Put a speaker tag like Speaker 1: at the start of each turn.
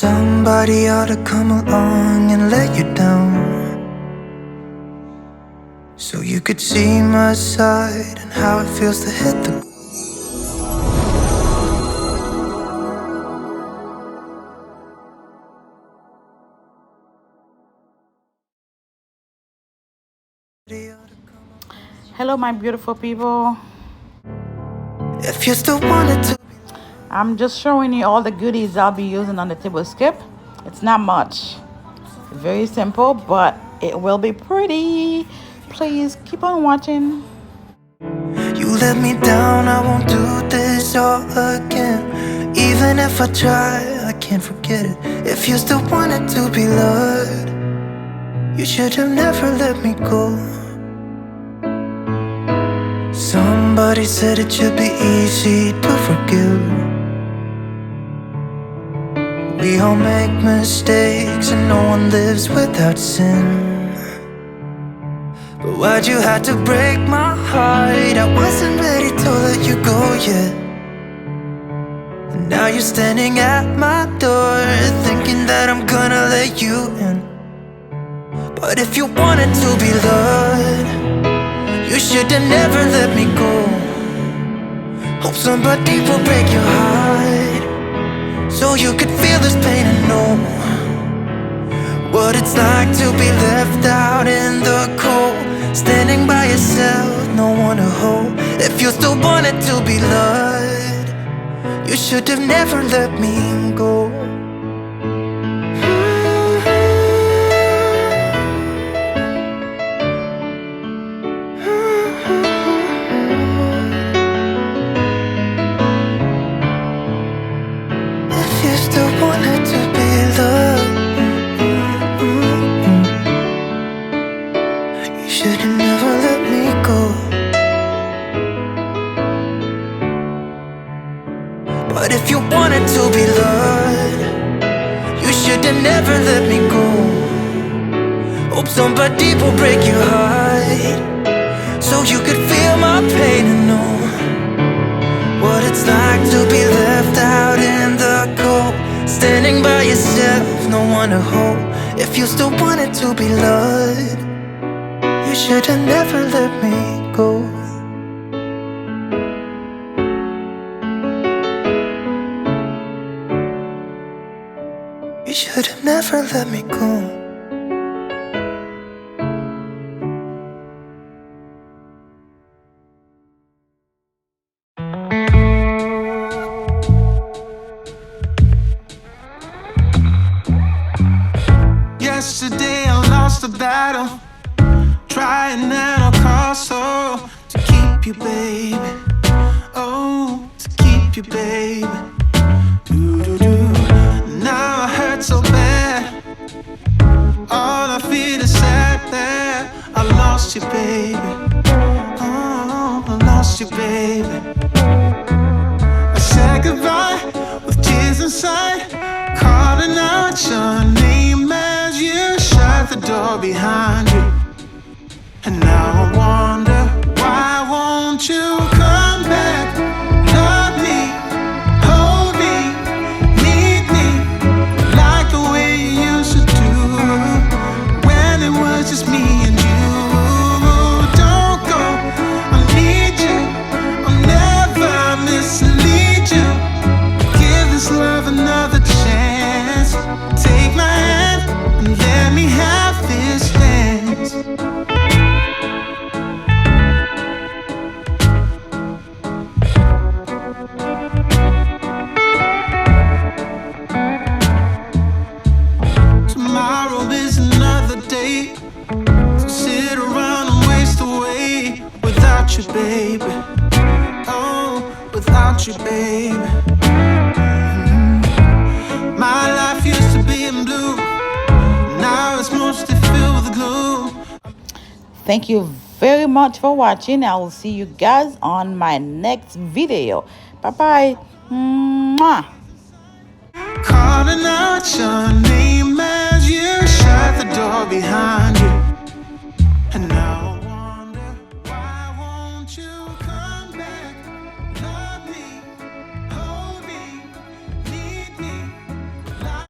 Speaker 1: Somebody ought to come along and let you down, so you could see my side and how it feels to hit the
Speaker 2: Hello my beautiful people.
Speaker 1: If you still wanted to.
Speaker 2: I'm just showing you all the goodies I'll be using on the Tablescape. It's not much, very simple, but it will be pretty. Please keep on watching.
Speaker 1: You let me down, I won't do this all again. Even if I try, I can't forget it. If you still wanted to be loved, you should have never let me go. Somebody said it should be easy to forgive. We all make mistakes and no one lives without sin. But why'd you have to break my heart? I wasn't ready to let you go yet. And now you're standing at my door, thinking that I'm gonna let you in. But if you wanted to be loved, you should have never let me go. Hope somebody will break your heart, so you could feel this pain and know what it's like to be left out in the cold, standing by yourself, no one to hold. If you still wanted to be loved, you should have never let me go. If you still wanted to be loved, you should have never let me go. But if you wanted to be loved, you should have never let me go. Hope somebody will break your heart, so you could feel my pain and know what it's like to be left out in the cold, standing by yourself, no one to hold. If you still wanted to be loved, you should have never let me go. You should have never let me go.
Speaker 3: Yesterday I lost the battle, trying at all costs, oh, to keep you, baby. Oh, to keep you, baby. Do-do-do. Now I hurt so bad, all I feel is sad that I lost you, baby. Oh, I lost you, baby. I said goodbye with tears inside, calling out your name as you shut the door behind you. And now I wonder, why won't you come back? Love me, hold me, need me, like the way you used to do, when it was just me and you. Don't go, I need you, I'll never mislead you. Give this love another chance. Take my hand and let me have this dance. Tomorrow is another day to sit around and waste away without you, baby. Oh, without you, baby. My life used to be in blue, now it's mostly filled with gloom.
Speaker 2: Thank you very much for watching. I will see you guys on my next video. Bye bye. Mwah.
Speaker 3: Calling out your name as you shut the door behind you. And now